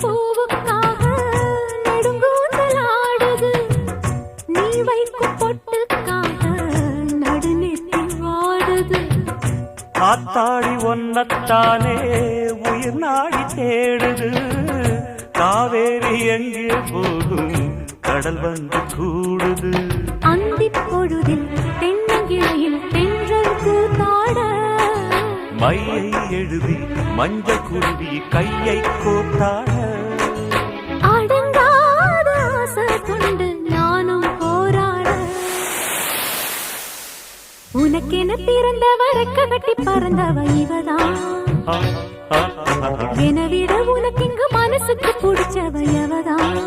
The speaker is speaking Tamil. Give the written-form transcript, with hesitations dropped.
பூவுக்காக நெடுங்கூந்தலாடுது நீ வைக்கும் பொட்டுக்காக நடுநெத்தி வாடுது காத்தாடி ஒன்னத்தானே உயிர் நாடி தேடுது காவேரி எங்கே போகும் கடல் வந்து கூடுது அந்திப் பொழுதில் தென்னங்கிளையில் தென்றல் கூத்தாட மையை எழுதி மஞ்சள் குருவி கையை கோத்தாட அடங்காத ஆசை கொண்டு நானும் போராட உனக்கென பிறந்தவ ரெக்க கட்டி பறந்தவ இவதான் என விட உனக்கு இங்கு மனசுக்கு பிடிச்சவ எவதான்